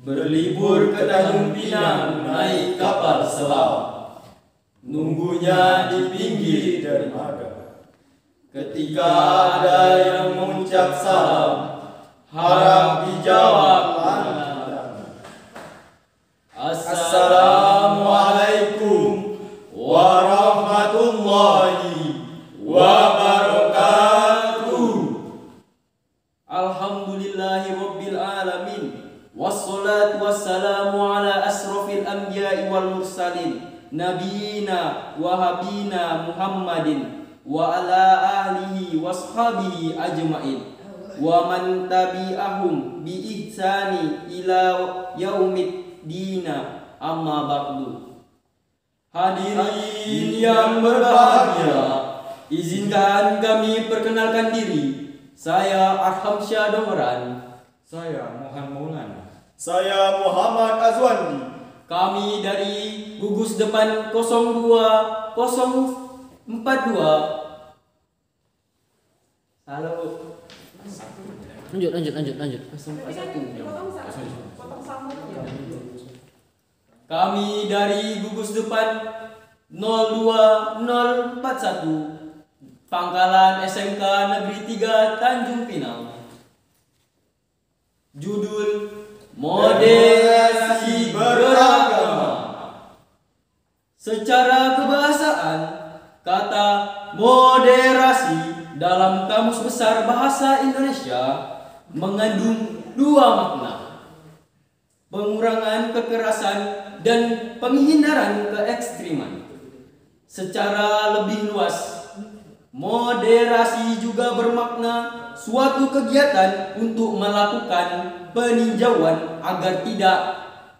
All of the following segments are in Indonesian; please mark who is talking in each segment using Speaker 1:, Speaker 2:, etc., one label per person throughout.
Speaker 1: Berlibur ke Tanjung Pinang naik kapal selam, nunggunya di pinggir dermaga. Ketika ada yang mengucap salam, harap dijawab Assalamualaikum warahmatullahi wabarakatuh. Alhamdulillahi rabbil alamin, wassalatu wassalamu ala asrofil anbiya'i wal mursalin, nabiyina wa habina Muhammadin wa ala alihi washabihi ajma'in wa man tabi'ahum bi ihsani ila yaumid dina, amma ba'du. Hadirin yang berbahagia, izinkan kami perkenalkan diri. Saya Arham Syah Domeran.
Speaker 2: Saya Mohan Maulana.
Speaker 3: Saya Muhammad Azwandi.
Speaker 1: Kami dari gugus depan 02042. Halo. Lanjut. 041. Kami dari gugus depan 02041 Pangkalan SMK Negeri 3 Tanjung Pinang. Judul Moderasi Beragama. Secara kebahasaan, kata moderasi dalam Kamus Besar Bahasa Indonesia mengandung dua makna: pengurangan kekerasan dan penghindaran keekstriman. Secara lebih luas, moderasi juga bermakna suatu kegiatan untuk melakukan peninjauan agar tidak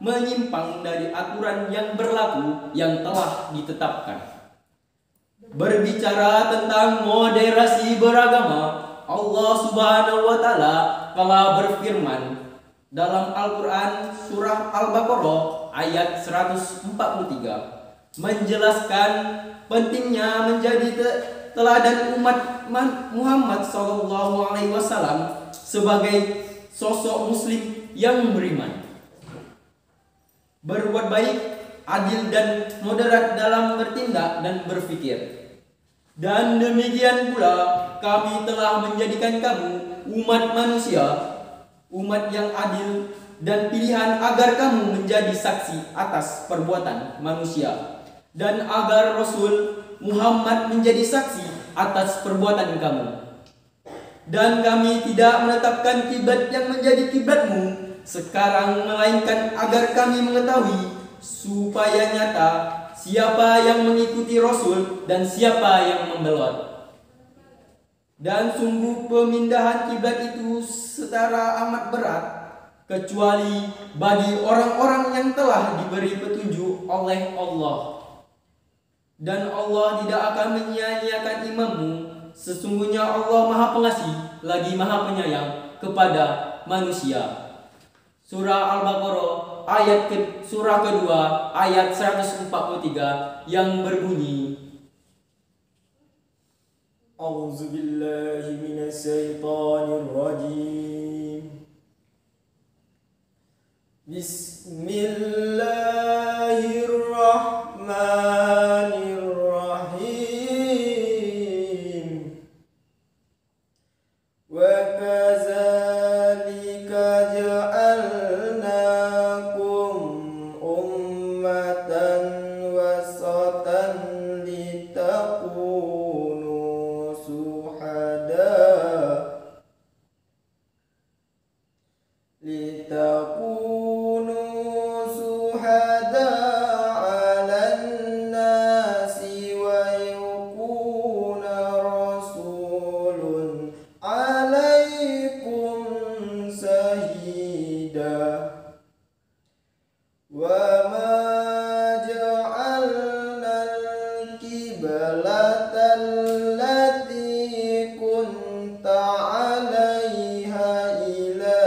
Speaker 1: menyimpang dari aturan yang berlaku yang telah ditetapkan. Berbicara tentang moderasi beragama, Allah Subhanahu wa Ta'ala telah berfirman dalam Al-Quran surah Al-Baqarah ayat 143 menjelaskan pentingnya menjadi teladan umat Muhammad SAW sebagai sosok muslim yang beriman, berbuat baik, adil dan moderat dalam bertindak dan berpikir. Dan demikian pula kami telah menjadikan kamu umat manusia, umat yang adil dan pilihan agar kamu menjadi saksi atas perbuatan manusia, dan agar Rasul Muhammad menjadi saksi atas perbuatan kamu. Dan kami tidak menetapkan kiblat yang menjadi kiblatmu sekarang, melainkan agar kami mengetahui supaya nyata siapa yang mengikuti Rasul dan siapa yang membelot. Dan sungguh pemindahan kiblat itu secara amat berat, kecuali bagi orang-orang yang telah diberi petunjuk oleh Allah. Dan Allah tidak akan menyia-nyiakan imammu. Sesungguhnya Allah Maha Pengasih lagi Maha Penyayang kepada manusia. Surah Al-Baqarah surah kedua ayat 143 yang berbunyi,
Speaker 3: A'udzubillahi minasyaitonirrajim. Bismillahirrahmanirrahim. Wa kadzalika ja'alnakum ummatan wasatan litakunu suhada 'alan nasi wa yakuna rasulun 'alaikum shahida. Wa ma ja'alna al-qiblata allati kunta 'alaiha illa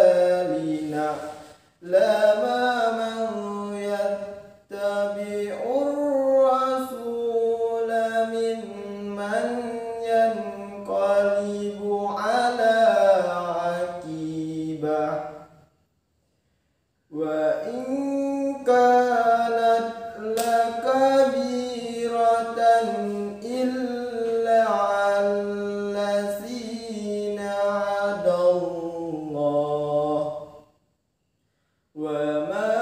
Speaker 3: lina'lama man yattabi'ur rasula mimman yanqalibu 'ala aqibah. وإن كانت لكبيرة إلا على الذين هدى الله وما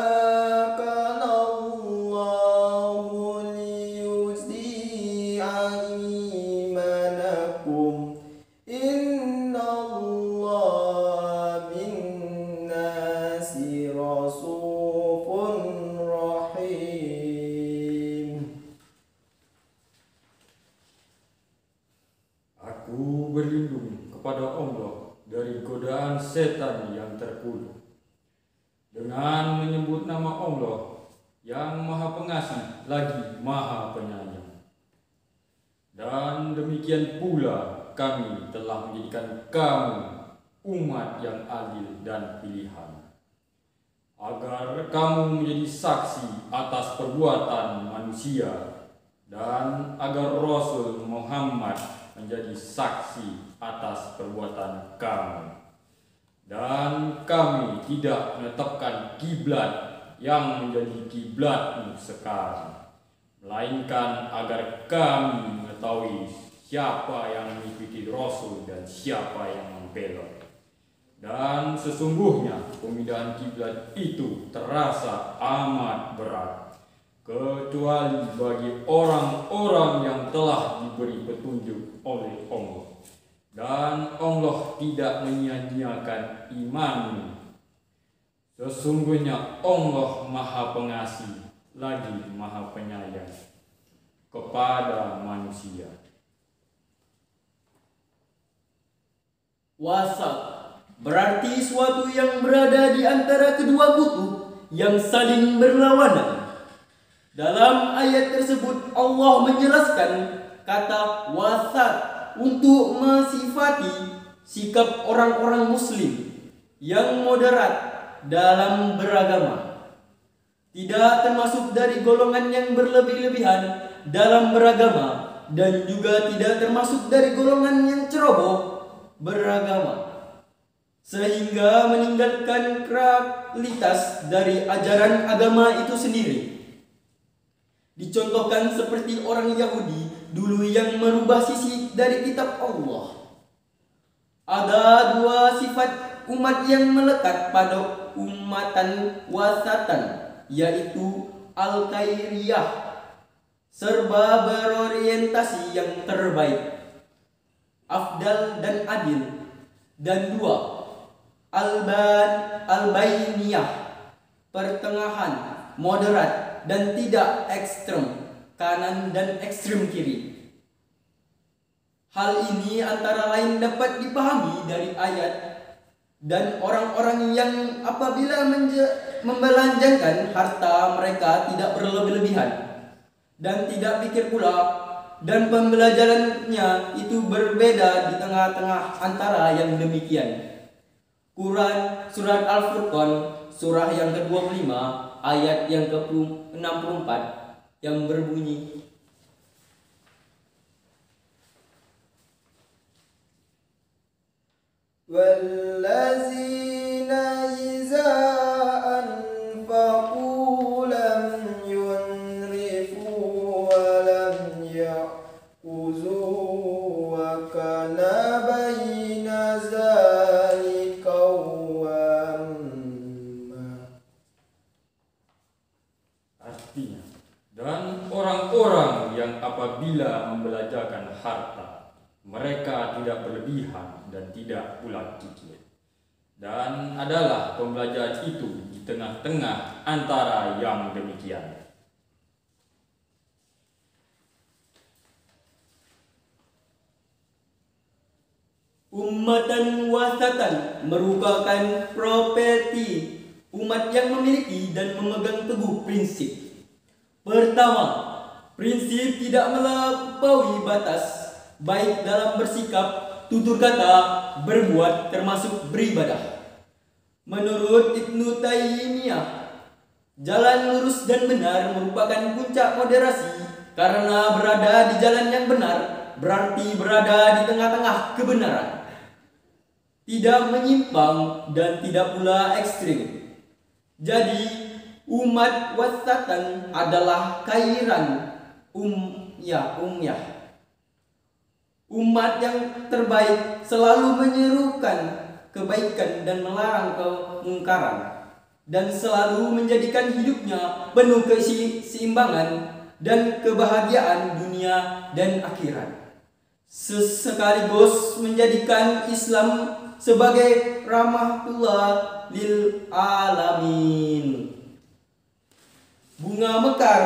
Speaker 3: كان الله ليضيع إيمانكم إن الله بالناس رؤوف رحيم.
Speaker 2: Aku berlindung kepada Allah dari godaan setan yang terkutuk dengan menyebut nama Allah yang Maha Pengasih lagi Maha Penyayang. Dan demikian pula kami telah menjadikan kamu umat yang adil dan pilihan, agar kamu menjadi saksi atas perbuatan manusia dan agar Rasul Muhammad menjadi saksi atas perbuatan kamu. Dan kami tidak menetapkan kiblat yang menjadi kiblatmu sekarang, melainkan agar kami mengetahui siapa yang mengikuti Rasul dan siapa yang membelot. Dan sesungguhnya pemindahan kiblat itu terasa amat berat, kecuali bagi orang-orang yang telah diberi petunjuk oleh Allah. Dan Allah tidak menyia-nyiakan imanmu. Sesungguhnya Allah Maha Pengasih lagi Maha Penyayang kepada manusia.
Speaker 1: Wasat berarti suatu yang berada di antara kedua kutub yang saling berlawanan. Dalam ayat tersebut Allah menjelaskan kata wasat untuk mensifati sikap orang-orang muslim yang moderat dalam beragama, tidak termasuk dari golongan yang berlebih-lebihan dalam beragama, dan juga tidak termasuk dari golongan yang ceroboh beragama sehingga meninggalkan kualitas dari ajaran agama itu sendiri. Dicontohkan seperti orang Yahudi dulu yang merubah sisi dari kitab Allah. Ada dua sifat umat yang melekat pada umatan wasatan, yaitu al-khairiyah, serba berorientasi yang terbaik, afdal dan adil, dan dua al-bainiyah, pertengahan, moderat dan tidak ekstrem kanan dan ekstrem kiri. Hal ini antara lain dapat dipahami dari ayat, dan orang-orang yang apabila membelanjakan harta mereka tidak berlebih-lebihan dan tidak pikir pula, dan pembelajarannya itu berbeda di tengah-tengah antara yang demikian. Quran Surat Al-Furqan surah yang ke-25 ayat yang ke-64 yang berbunyi,
Speaker 3: Wallazina iza anfaqu lam yunrifu wa lam yaquzu wa kana baina zalika qawwama.
Speaker 2: Artinya, dan orang-orang yang apabila membelanjakan harta, mereka tidak berlebihan dan tidak pula kikir. Dan adalah pembelajaran itu di tengah-tengah antara yang demikian.
Speaker 1: ummatan wasatan merupakan properti umat yang memiliki dan memegang teguh prinsip. Pertama, prinsip tidak melampaui batas, baik dalam bersikap, tutur kata, berbuat, termasuk beribadah. Menurut Ibnu Taimiyah, jalan lurus dan benar merupakan puncak moderasi, karena berada di jalan yang benar berarti berada di tengah-tengah kebenaran, tidak menyimpang dan tidak pula ekstrim. Jadi umat wasatan adalah khairan ummah. Umat yang terbaik selalu menyerukan kebaikan dan melarang kemungkaran, dan selalu menjadikan hidupnya penuh keseimbangan dan kebahagiaan dunia dan akhirat, sekaligus menjadikan Islam sebagai rahmatullah lil alamin. Bunga mekar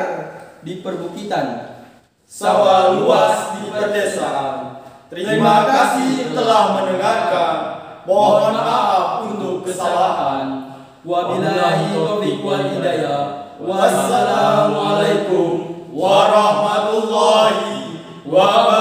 Speaker 1: di perbukitan,
Speaker 3: sawah luas di pedesaan. Terima kasih telah mendengarkan. Mohon maaf untuk kesalahan.
Speaker 1: Wabillahi taufiq wal hidayah.
Speaker 3: Wassalamualaikum warahmatullahi wabarakatuh.